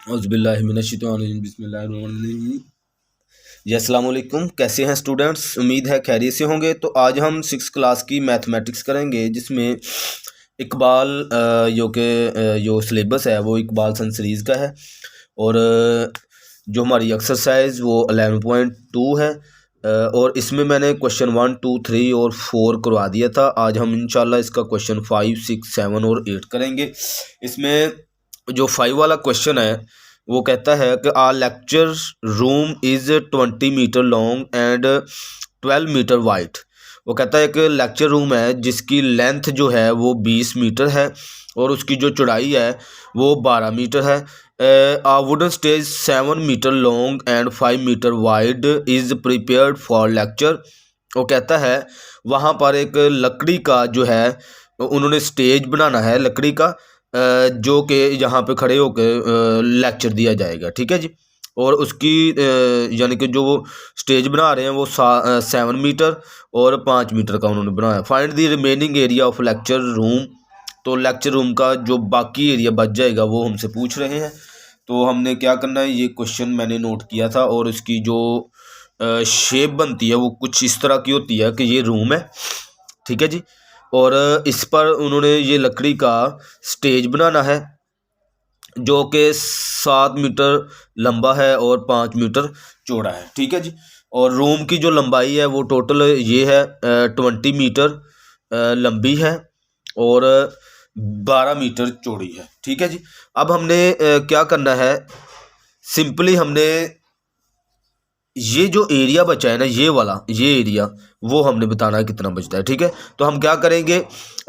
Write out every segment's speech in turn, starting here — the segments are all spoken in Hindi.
औज़ुबिल्लाहि बिस्मिल्लाहिर्रहमानिर्रहीम। जी अस्सलाम वालेकुम, कैसे हैं स्टूडेंट्स? उम्मीद है खैरियत से होंगे। तो आज हम 6 क्लास की मैथमेटिक्स करेंगे, जिसमें इकबाल जो सिलेबस है वो इकबाल सन सीरीज़ का है। और जो हमारी एक्सरसाइज वो 11.2 है। और इसमें मैंने क्वेश्चन 1, 2, 3 और 4 करवा दिया था। आज हम इंशाल्लाह इसका क्वेश्चन 5, 6, 7 और 8 करेंगे। इसमें जो 5 वाला क्वेश्चन है वो कहता है कि a lecture room is 20 metre long and 12 metre wide. वो कहता है कि लेक्चर रूम है जिसकी लेंथ जो है वो 20 मीटर है और उसकी जो चौड़ाई है वो 12 मीटर है। A wooden stage 7 metre long and 5 metre wide is prepared for lecture. वो कहता है वहाँ पर एक लकड़ी का जो है उन्होंने स्टेज बनाना है लकड़ी का, जो कि यहाँ पे खड़े होकर लेक्चर दिया जाएगा। ठीक है जी। और उसकी यानी कि जो वो स्टेज बना रहे हैं वो 7 मीटर और 5 मीटर का उन्होंने बनाया। Find the remaining area of lecture room. तो लेक्चर रूम का जो बाकी एरिया बच जाएगा वो हमसे पूछ रहे हैं। तो हमने क्या करना है, ये क्वेश्चन मैंने नोट किया था और इसकी जो शेप बनती है वो कुछ इस तरह की होती है कि ये रूम है। ठीक है जी। और इस पर उन्होंने ये लकड़ी का स्टेज बनाना है जो कि 7 मीटर लंबा है और 5 मीटर चौड़ा है। ठीक है जी। और रूम की जो लंबाई है वो टोटल ये है 20 मीटर लंबी है और 12 मीटर चौड़ी है। ठीक है जी। अब हमने क्या करना है, सिंपली हमने ये जो एरिया बचा है ना, ये वाला ये एरिया वो हमने बताना है कितना बचता है। ठीक है। तो हम क्या करेंगे,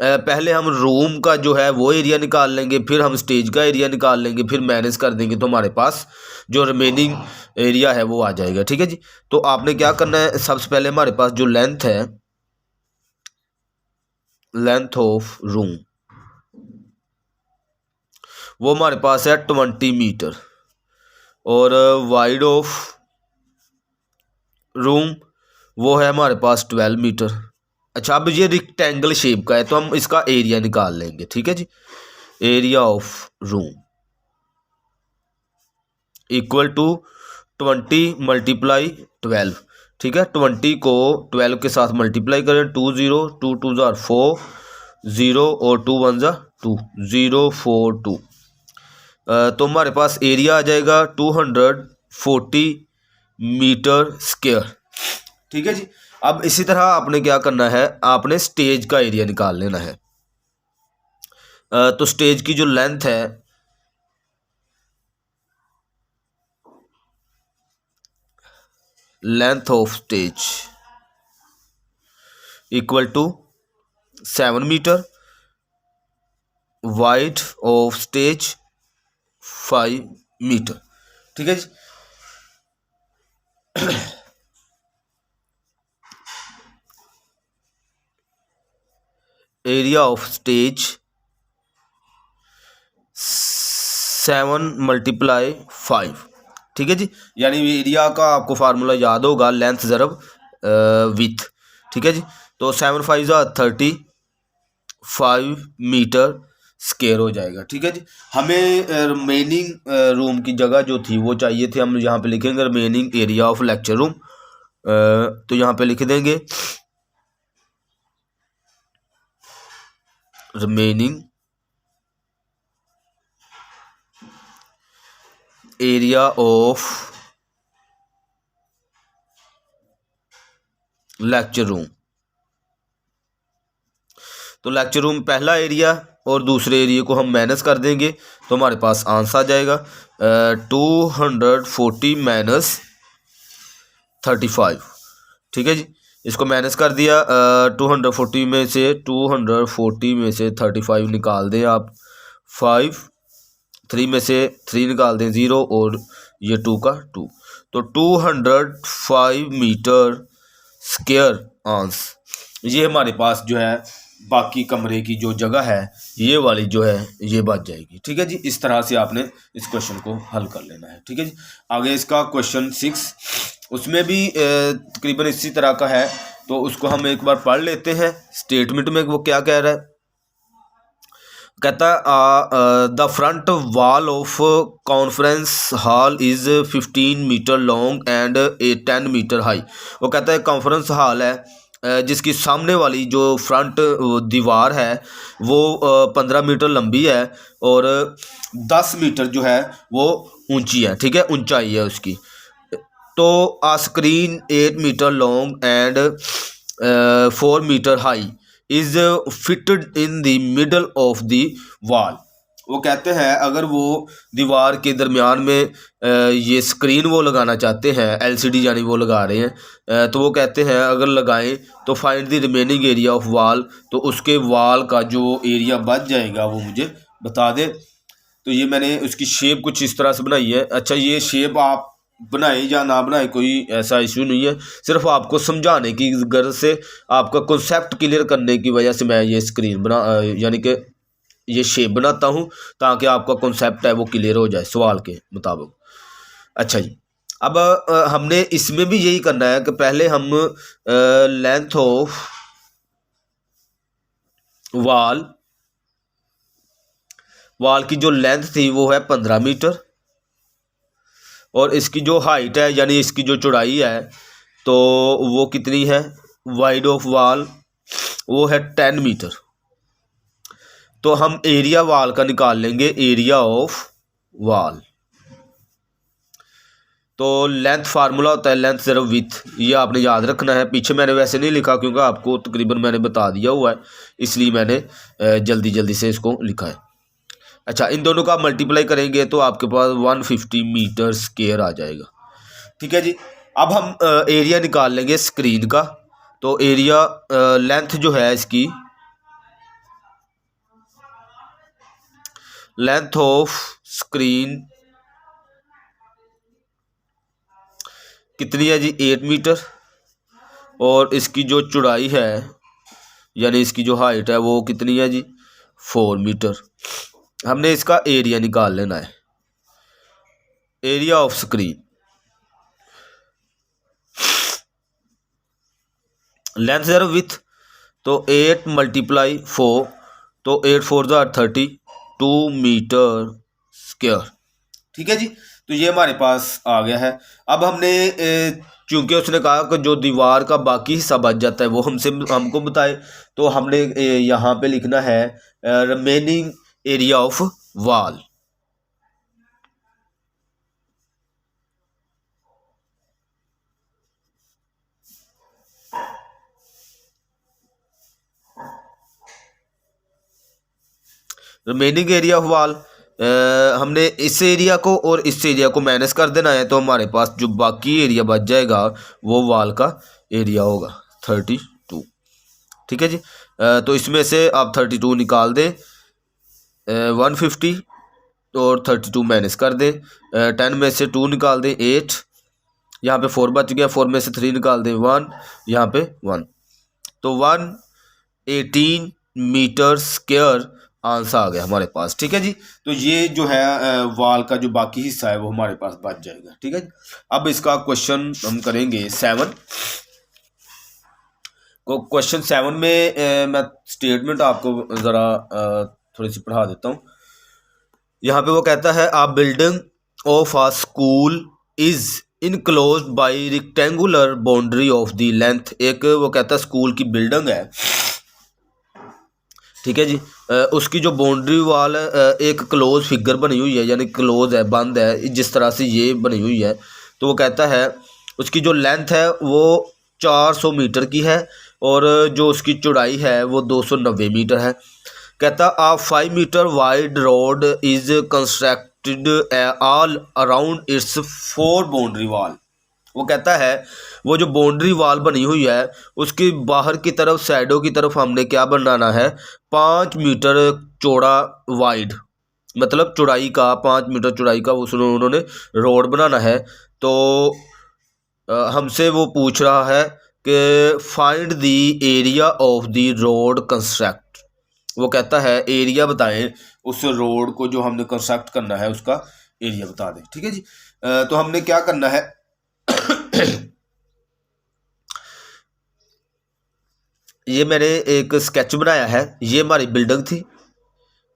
पहले हम रूम का जो है वो एरिया निकाल लेंगे, फिर हम स्टेज का एरिया निकाल लेंगे, फिर माइनस कर देंगे तो हमारे पास जो रिमेनिंग एरिया है वो आ जाएगा। ठीक है जी। तो आपने क्या करना है, सबसे पहले हमारे पास जो लेंथ है, लेंथ ऑफ रूम वो हमारे पास है 20 मीटर और वाइड ऑफ रूम वो है हमारे पास 12 मीटर। अच्छा, अब ये रिक्टेंगल शेप का है तो हम इसका एरिया निकाल लेंगे। ठीक है जी। Area of room equal to 20 multiply 12। ठीक है। 20 को 12 के साथ मल्टीप्लाई करें, 2 0, 2 2 ज़ार 4, 0 और 2 1 ज़ार 2, 0 4 2। तो हमारे पास एरिया आ जाएगा 240 मीटर स्क्वायर। ठीक है जी। अब इसी तरह आपने क्या करना है, आपने स्टेज का एरिया निकाल लेना है। तो स्टेज की जो लेंथ है, length of stage equal to 7 metre, wide of stage 5 metre. ठीक है जी। Area of stage 7 multiply 5। ठीक है जी। यानी एरिया का आपको फार्मूला याद होगा, लेंथ ज़रब विथ। ठीक है जी। तो 7 5 35 मीटर स्क्वायर हो जाएगा। ठीक है जी। हमें रिमेनिंग रूम की जगह जो थी वो चाहिए थी। हम यहाँ पे लिखेंगे remaining area of lecture room. तो यहाँ पे लिख देंगे remaining area of lecture room. तो लेक्चर रूम पहला एरिया और दूसरे एरिया को हम माइनस कर देंगे तो हमारे पास आंसर आ जाएगा 240 माइनस 35। ठीक है जी। इसको माइनस कर दिया, 240 में से 35 निकाल दें आप, 5 3 में से 3 निकाल दें 0 और ये 2 का 2, तो 205 मीटर स्क्वायर आंस। ये हमारे पास जो है बाकी कमरे की जो जगह है ये वाली जो है ये बच जाएगी। ठीक है जी। इस तरह से आपने इस क्वेश्चन को हल कर लेना है। ठीक है जी। आगे इसका क्वेश्चन 6, उसमें भी तकरीबन इसी तरह का है, तो उसको हम एक बार पढ़ लेते हैं। स्टेटमेंट में वो क्या कह रहा है, कहता the front wall of conference hall is 15 metre long and 10 metre high. वो कहता है कॉन्फ्रेंस हॉल है जिसकी सामने वाली जो फ्रंट दीवार है वो 15 मीटर लंबी है और 10 मीटर जो है वो ऊंची है, ठीक है, ऊंचाई है उसकी। तो a screen 8 metre long and 4 metre high is fitted in the middle of the wall. वो कहते हैं अगर वो दीवार के दरमियान में ये स्क्रीन वो लगाना चाहते हैं, एलसीडी यानी वो लगा रहे हैं, तो वो कहते हैं अगर लगाएं तो find the remaining area of wall, तो उसके वॉल का जो एरिया बच जाएगा वो मुझे बता दें। तो ये मैंने उसकी शेप कुछ इस तरह से बनाई है। अच्छा, ये शेप आप बनाए या ना बनाए कोई ऐसा इशू नहीं है, सिर्फ आपको समझाने की गर्ज से, आपका कॉन्सेप्ट क्लियर करने की वजह से मैं ये स्क्रीन बना यानी कि ये शेप बनाता हूँ ताकि आपका कॉन्सेप्ट है वो क्लियर हो जाए सवाल के मुताबिक। अच्छा जी, अब हमने इसमें भी यही करना है कि पहले हम लेंथ ऑफ वॉल की जो लेंथ थी वो है 15 मीटर और इसकी जो हाइट है यानी इसकी जो चौड़ाई है तो वो कितनी है, वाइड ऑफ वॉल वो है 10 मीटर। तो हम एरिया वॉल का निकाल लेंगे, एरिया ऑफ वॉल। तो लेंथ फार्मूला होता है लेंथ ज़रा विथ, ये आपने याद रखना है। पीछे मैंने वैसे नहीं लिखा क्योंकि आपको तकरीबन मैंने बता दिया हुआ है, इसलिए मैंने जल्दी जल्दी से इसको लिखा है। अच्छा, इन दोनों का आप मल्टीप्लाई करेंगे तो आपके पास 150 मीटर स्क्वायर आ जाएगा, ठीक है जी। अब हम एरिया निकाल लेंगे स्क्रीन का। तो एरिया लेंथ जो है इसकी, लेंथ ऑफ स्क्रीन कितनी है जी, 8 मीटर और इसकी जो चौड़ाई है यानी इसकी जो हाइट है वो कितनी है जी, 4 मीटर। हमने इसका एरिया निकाल लेना है, एरिया ऑफ स्क्रीन। लेंथ ज़रा विथ, तो 8 मल्टीप्लाई 4, तो 8 4 ज़ा 32 मीटर स्क्वायर, ठीक है जी। तो ये हमारे पास आ गया है। अब हमने चूंकि उसने कहा कि जो दीवार का बाकी हिस्सा बच जाता है वो हमको बताए, तो हमने यहाँ पे लिखना है remaining area of wall. Remaining area of wall हमने इस एरिया को और इस एरिया को माइनस कर देना है, तो हमारे पास जो बाकी एरिया बच जाएगा वो वॉल का एरिया होगा 32, ठीक है जी। तो इसमें से आप 32 निकाल दें, 150 और 32 माइनस कर दें, 10 में से 2 निकाल दें 8, यहाँ पे 4 बच गया, 4 में से 3 निकाल दें 1, यहाँ पे 1, तो 118 मीटर स्क्वायर आंसर आ गया हमारे पास, ठीक है जी। तो ये जो है वॉल का जो बाकी हिस्सा है वो हमारे पास बच जाएगा, ठीक है जी। अब इसका क्वेश्चन हम करेंगे 7 को। क्वेश्चन 7 में मैं स्टेटमेंट आपको ज़रा थोड़ी सी पढ़ा देता हूँ। यहाँ पे वो कहता है a building of a school is enclosed by rectangular boundary of the length. एक वो कहता है स्कूल की बिल्डिंग है, ठीक है जी, उसकी जो बाउंड्री वाल है एक क्लोज फिगर बनी हुई है यानी क्लोज है, बंद है, जिस तरह से ये बनी हुई है। तो वो कहता है उसकी जो लेंथ है वो 400 मीटर की है और जो उसकी चौड़ाई है वो 290 मीटर है। कहता a 5 metre wide road is constructed all around its 4 boundary wall. वो कहता है वो जो बाउंड्री वाल बनी हुई है उसकी बाहर की तरफ साइडों की तरफ हमने क्या बनाना है, 5 मीटर चौड़ा वाइड, मतलब चौड़ाई का 5 मीटर चौड़ाई का उसने उन्होंने रोड बनाना है। तो हमसे वो पूछ रहा है कि find the area of the road construct. वो कहता है एरिया बताएं उस रोड को जो हमने कंस्ट्रक्ट करना है उसका एरिया बता दें, ठीक है जी। तो हमने क्या करना है ये मैंने एक स्केच बनाया है, ये हमारी बिल्डिंग थी,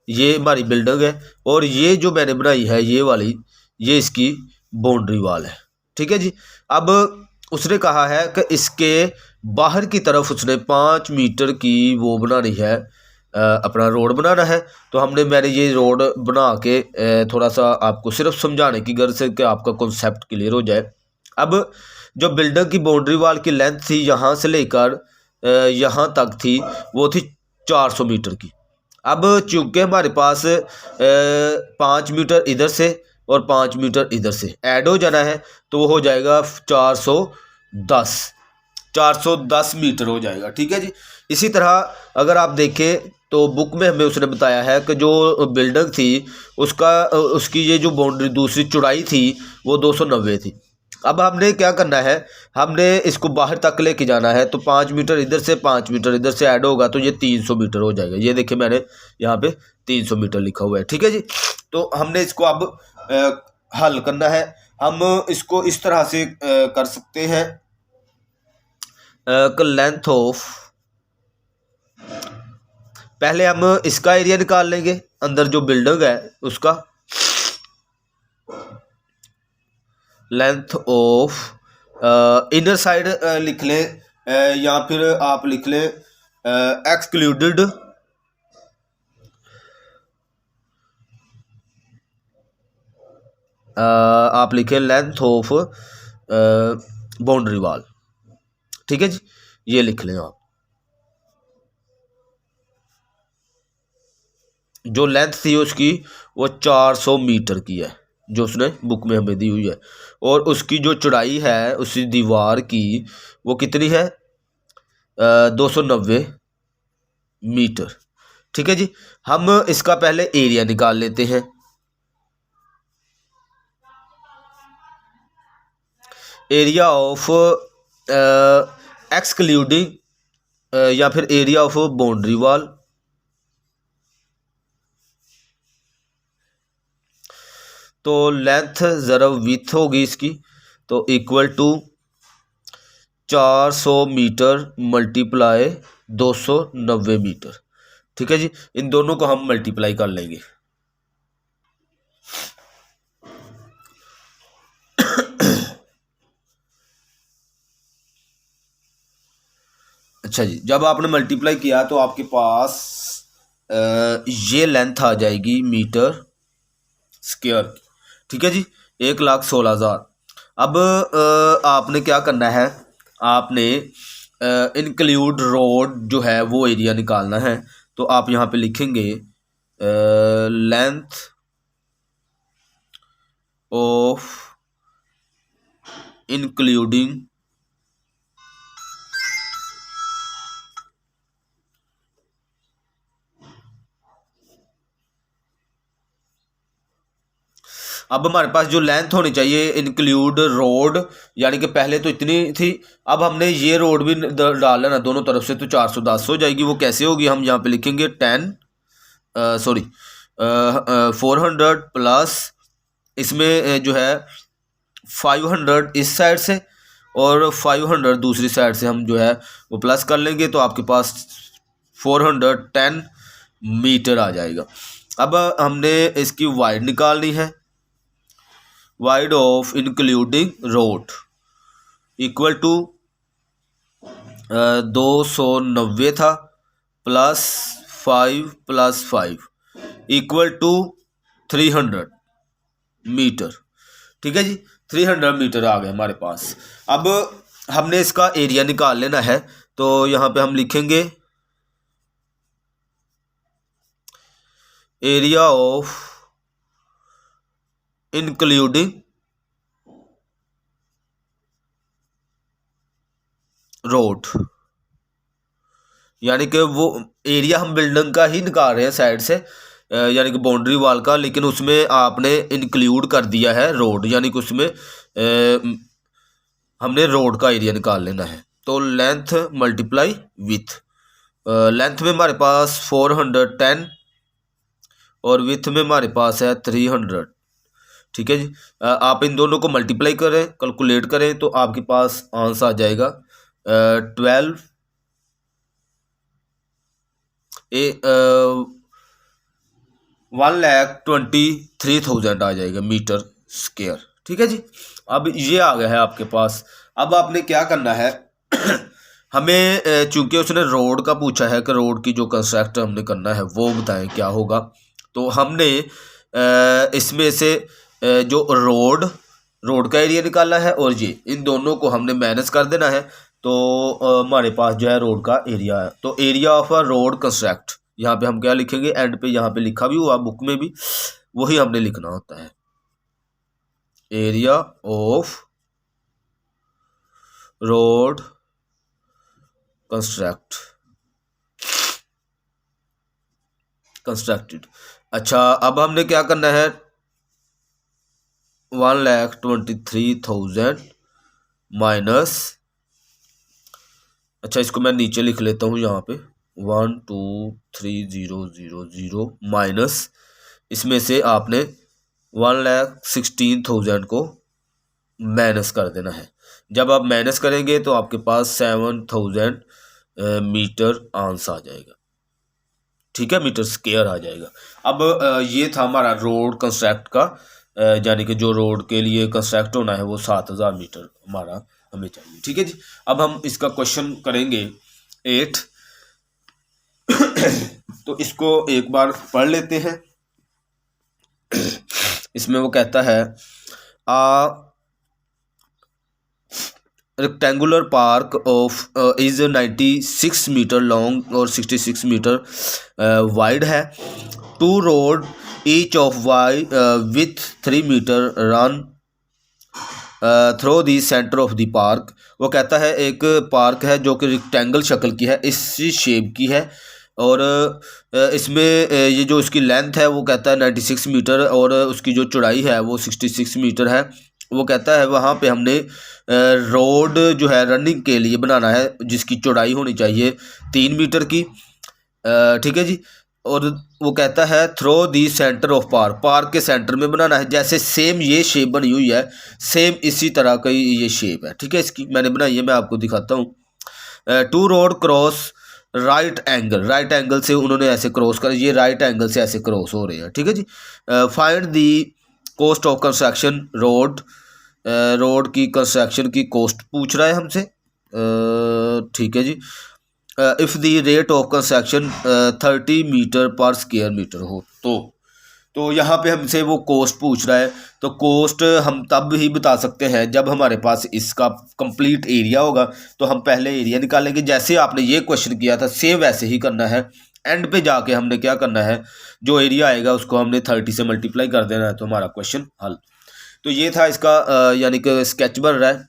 ये हमारी बिल्डिंग है और ये जो मैंने बनाई है ये वाली, ये इसकी बाउंड्री वाल है। ठीक है जी। अब उसने कहा है कि इसके बाहर की तरफ उसने 5 मीटर की वो बनानी है, अपना रोड बनाना है। तो मैंने ये रोड बना के थोड़ा सा आपको सिर्फ समझाने की गर्ज से कि आपका कॉन्सेप्ट क्लियर हो जाए। अब जो बिल्डिंग की बाउंड्री वाल की लेंथ थी यहाँ से लेकर यहाँ तक थी, वो थी 400 मीटर की। अब चूंकि हमारे पास 5 मीटर इधर से और 5 मीटर इधर से ऐड हो जाना है, तो वो हो जाएगा 410 मीटर हो जाएगा। ठीक है जी। इसी तरह अगर आप देखें तो बुक में हमें उसने बताया है कि जो बिल्डिंग थी उसकी ये जो बाउंड्री दूसरी चौड़ाई थी वो 290 थी। अब हमने क्या करना है, हमने इसको बाहर तक लेके जाना है। तो 5 मीटर इधर से 5 मीटर इधर से ऐड होगा तो ये 300 मीटर हो जाएगा। ये देखिए मैंने यहाँ पे 300 मीटर लिखा हुआ है। ठीक है जी। तो हमने इसको अब हल करना है। हम इसको इस तरह से कर सकते हैं, लेंथ ऑफ, पहले हम इसका एरिया निकाल लेंगे अंदर जो बिल्डिंग है उसका, लेंथ ऑफ इनर साइड लिख लें, या फिर आप लिख लें एक्सक्लूडेड आप लिखें लेंथ ऑफ बाउंड्री वाल। ठीक है जी। ये लिख लें आप, जो लेंथ थी उसकी वो 400 मीटर की है जो उसने बुक में हमें दी हुई है, और उसकी जो चौड़ाई है उसी दीवार की वो कितनी है, 290 मीटर। ठीक है जी। हम इसका पहले एरिया निकाल लेते हैं। एरिया ऑफ एक्सक्लूडिंग या फिर एरिया ऑफ बाउंड्री वाल, तो लेंथ ज़रा विथ होगी इसकी, तो equal to 400 metre multiply 290 metre. ठीक है जी। इन दोनों को हम मल्टीप्लाई कर लेंगे। अच्छा जी, जब आपने मल्टीप्लाई किया तो आपके पास ये लेंथ आ जाएगी मीटर स्क्वायर की। ठीक है जी। 1,16,000। अब आपने क्या करना है, आपने इंक्लूड रोड जो है वो एरिया निकालना है। तो आप यहाँ पे लिखेंगे लेंथ ऑफ इंक्लूडिंग अब हमारे पास जो लेंथ होनी चाहिए इंक्लूड रोड, यानी कि पहले तो इतनी थी, अब हमने ये रोड भी डालना ना दोनों तरफ से, तो 410 हो जाएगी। वो कैसे होगी, हम यहाँ पे लिखेंगे 400 प्लस इसमें जो है 500 इस साइड से और 500 दूसरी साइड से हम जो है वो प्लस कर लेंगे, तो आपके पास 410 मीटर आ जाएगा। अब हमने इसकी वाइड निकालनी है, wide of including road equal to 290 था plus 5 plus 5 equal to 300 metre. ठीक है जी। 300 मीटर आ गए हमारे पास। अब हमने इसका एरिया निकाल लेना है, तो यहाँ पे हम लिखेंगे एरिया ऑफ इंक्लूडिंग रोड, यानी कि वो एरिया हम बिल्डिंग का ही निकाल रहे हैं साइड से, यानी कि बाउंड्री वाल का, लेकिन उसमें आपने इंक्लूड कर दिया है रोड, यानी कि उसमें हमने रोड का एरिया निकाल लेना है। तो लेंथ मल्टीप्लाई विथ, लेंथ में हमारे पास 410 और विथ में हमारे पास है 300। ठीक है जी। आप इन दोनों को मल्टीप्लाई करें, कैलकुलेट करें, तो आपके पास आंसर आ जाएगा 12 ए 1,23,000 आ जाएगा मीटर स्क्वायर। ठीक है जी। अब ये आ गया है आपके पास। अब आपने क्या करना है हमें चूंकि उसने रोड का पूछा है कि रोड की जो कंस्ट्रक्ट हमने करना है वो बताएं क्या होगा। तो हमने इसमें से जो रोड का एरिया निकालना है और ये इन दोनों को हमने माइनस कर देना है। तो हमारे पास जो है रोड का एरिया है। तो area of a road construct यहाँ पे हम क्या लिखेंगे, एंड पे यहाँ पे लिखा भी हुआ बुक में भी, वही हमने लिखना होता है। Area of road constructed. अच्छा, अब हमने क्या करना है, 1,23,000 माइनस, अच्छा इसको मैं नीचे लिख लेता हूँ यहाँ पे, 1,23,000 माइनस, इसमें से आपने 1,16,000 को माइनस कर देना है। जब आप माइनस करेंगे तो आपके पास 7,000 मीटर आंसर आ जाएगा। ठीक है, मीटर स्क्वायर आ जाएगा। अब ये था हमारा रोड कंस्ट्रक्ट का, यानी कि जो रोड के लिए कंस्ट्रक्ट होना है वो 7,000 मीटर हमारा हमें चाहिए। ठीक है जी। अब हम इसका क्वेश्चन करेंगे 8 तो इसको एक बार पढ़ लेते हैं। इसमें वो कहता है rectangular park of is 96 metre long और 66 मीटर वाइड है। Two road each of wide with 3 metre run through the centre of the park. वो कहता है एक पार्क है जो कि रेक्टेंगल शक्ल की है, इसी शेप की है, और इसमें ये जो इसकी लेंथ है वो कहता है 96 मीटर और उसकी जो चौड़ाई है वो 66 मीटर है। वो कहता है वहाँ पे हमने रोड जो है रनिंग के लिए बनाना है जिसकी चौड़ाई होनी चाहिए 3 मीटर की। ठीक है जी। और वो कहता है through the centre of park के सेंटर में बनाना है। जैसे सेम ये शेप बनी हुई है, सेम इसी तरह का ये शेप है। ठीक है, इसकी मैंने बनाई है, मैं आपको दिखाता हूँ। Two road cross right angle से उन्होंने ऐसे क्रॉस कर, ये राइट एंगल से ऐसे क्रॉस हो रहे हैं। ठीक है जी। Find the cost of construction road की कंस्ट्रक्शन की कॉस्ट पूछ रहा है हमसे। ठीक है जी। If the rate of construction 30 metre per square metre हो तो यहाँ पे हमसे वो कोस्ट पूछ रहा है। तो कोस्ट हम तब ही बता सकते हैं जब हमारे पास इसका कंप्लीट एरिया होगा। तो हम पहले एरिया निकालेंगे, जैसे आपने ये क्वेश्चन किया था सेम वैसे ही करना है। एंड पे जाके हमने क्या करना है, जो एरिया आएगा उसको हमने 30 से मल्टीप्लाई कर देना है, तो हमारा क्वेश्चन हल। तो ये था इसका यानी कि स्केच बन रहा है।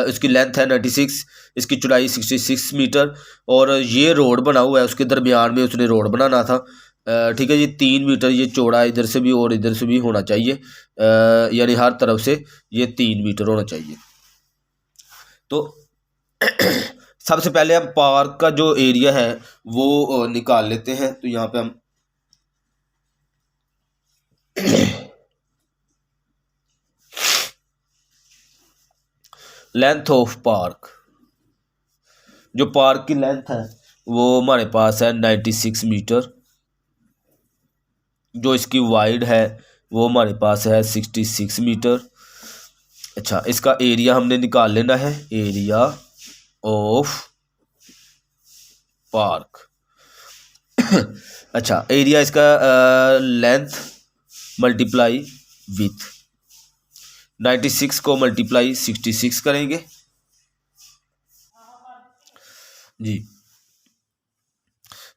इसकी लेंथ है 96, इसकी चौड़ाई 66 मीटर, और ये रोड बना हुआ है, उसके दरमियान में उसने रोड बनाना था। ठीक है जी। 3 मीटर ये चौड़ा इधर से भी और इधर से भी होना चाहिए, यानी हर तरफ से ये 3 मीटर होना चाहिए। तो सबसे पहले हम पार्क का जो एरिया है वो निकाल लेते हैं। तो यहाँ पे हम लेंथ ऑफ पार्क, जो पार्क की लेंथ है वो हमारे पास है 96 मीटर। जो इसकी वाइड है वो हमारे पास है 66 मीटर। अच्छा, इसका एरिया हमने निकाल लेना है, एरिया ऑफ पार्क। अच्छा, एरिया इसका लेंथ मल्टीप्लाई विथ 96 को मल्टीप्लाई 66 करेंगे जी।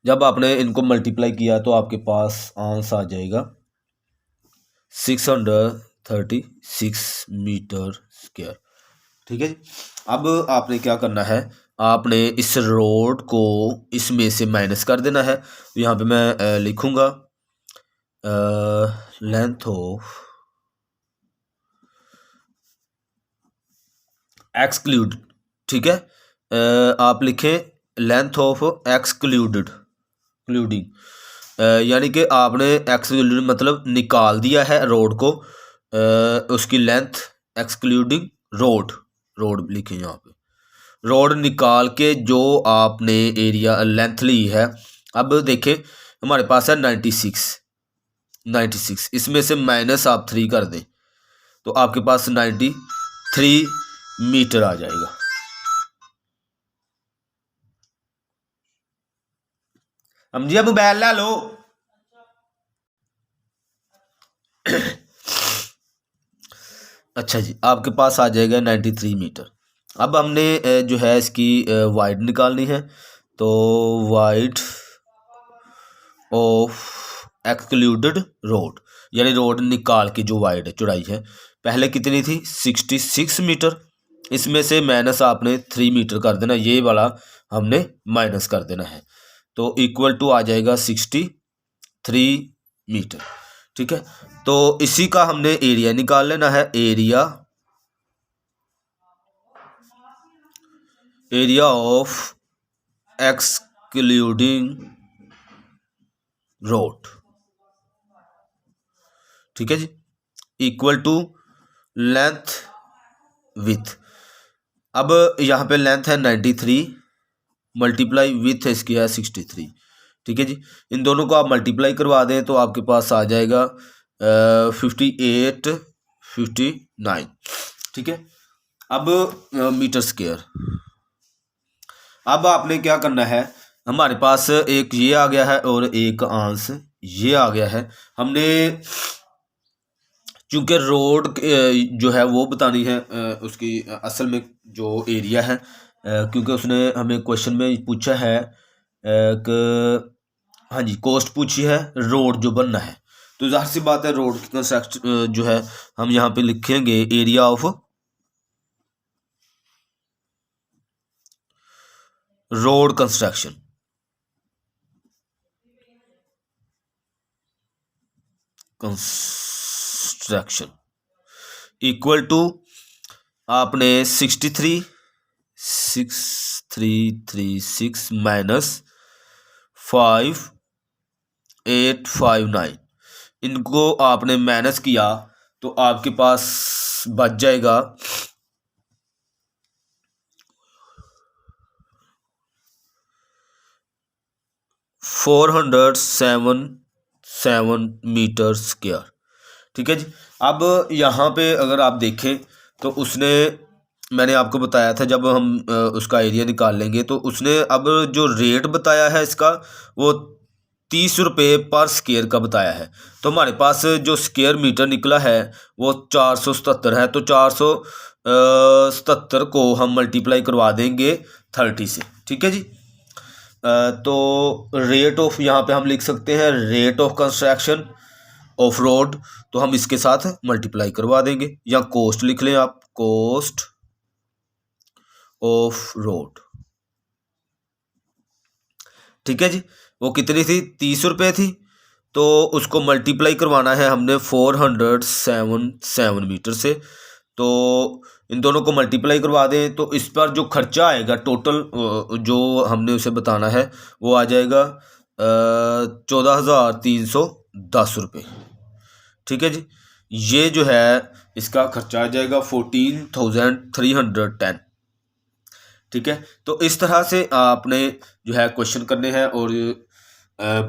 जब आपने इनको मल्टीप्लाई किया तो आपके पास आंसर आ जाएगा 636 मीटर स्क्वायर। ठीक है जी। अब आपने क्या करना है, आपने इस रोड को इसमें से माइनस कर देना है। तो यहाँ पे मैं लिखूंगा लेंथ ऑफ एक्सक्लूड। ठीक है, आप लिखें लेंथ ऑफ एक्सक्लूडिंग, यानी कि आपने एक्सक्लूडिंग मतलब निकाल दिया है रोड को, उसकी लेंथ एक्सक्लूडिंग रोड लिखें यहाँ पे, रोड निकाल के जो आपने एरिया लेंथ ली है। अब देखें हमारे पास है 96, 96, इसमें से माइनस आप 3 कर दें तो आपके पास 93 मीटर आ जाएगा। हम जी अब मोबाइल ला लो। अच्छा जी, आपके पास आ जाएगा 93 मीटर। अब हमने जो है इसकी वाइड निकालनी है, तो वाइड ऑफ एक्सक्लूडेड रोड, यानी रोड निकाल के जो वाइड चौड़ाई है, पहले कितनी थी 66 मीटर, इसमें से माइनस आपने 3 मीटर कर देना, ये वाला हमने माइनस कर देना है, तो इक्वल टू आ जाएगा 63 मीटर। ठीक है, तो इसी का हमने एरिया निकाल लेना है। एरिया ऑफ एक्सक्लूडिंग रोड, ठीक है जी, इक्वल टू लेंथ विथ। अब यहाँ पे लेंथ है 93 मल्टीप्लाई विथ इसकी है 63। ठीक है जी, इन दोनों को आप मल्टीप्लाई करवा दें तो आपके पास आ जाएगा 58 59। ठीक है, अब मीटर स्क्वायर। अब आपने क्या करना है, हमारे पास एक ये आ गया है और एक आंस ये आ गया है। हमने चूँकि रोड जो है वो बतानी है, उसकी असल में जो एरिया है, क्योंकि उसने हमें क्वेश्चन में पूछा है कि हाँ जी कॉस्ट पूछी है, रोड जो बनना है, तो जाहिर सी बात है रोड की कंस्ट्रक्शन जो है हम यहाँ पे लिखेंगे area of road construction. Equal to आपने 6336 माइनस 5859, इनको आपने माइनस किया तो आपके पास बच जाएगा 477 मीटर स्क्वायर। ठीक है जी, अब यहाँ पे अगर आप देखें तो उसने, मैंने आपको बताया था जब हम उसका एरिया निकाल लेंगे तो उसने अब जो रेट बताया है इसका वो 30 रुपये पर स्क्वायर का बताया है, तो हमारे पास जो स्क्वायर मीटर निकला है वो 477 है, तो 477 को हम मल्टीप्लाई करवा देंगे 30 से। ठीक है जी, तो रेट ऑफ, यहाँ पे हम लिख सकते हैं rate of construction of road, तो हम इसके साथ मल्टीप्लाई करवा देंगे, या कॉस्ट लिख लें आप, कॉस्ट ऑफ रोड। ठीक है जी, वो कितनी थी 30 रुपये थी, तो उसको मल्टीप्लाई करवाना है हमने 477 मीटर से, तो इन दोनों को मल्टीप्लाई करवा दें तो इस पर जो खर्चा आएगा टोटल जो हमने उसे बताना है वो आ जाएगा 14,310 रुपये। ठीक है जी, ये जो है इसका खर्चा आ जाएगा 14,310। ठीक है, तो इस तरह से आपने जो है क्वेश्चन करने हैं, और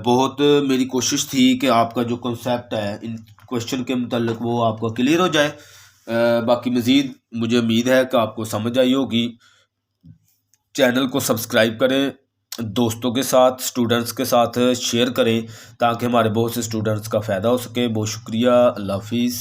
बहुत मेरी कोशिश थी कि आपका जो कॉन्सेप्ट है इन क्वेश्चन के मुताल्लिक वो आपको क्लियर हो जाए। बाकी मज़ीद मुझे उम्मीद है कि आपको समझ आई होगी। चैनल को सब्सक्राइब करें, दोस्तों के साथ, स्टूडेंट्स के साथ शेयर करें ताकि हमारे बहुत से स्टूडेंट्स का फ़ायदा हो सके। बहुत शुक्रिया, अल्लाह हाफिज़।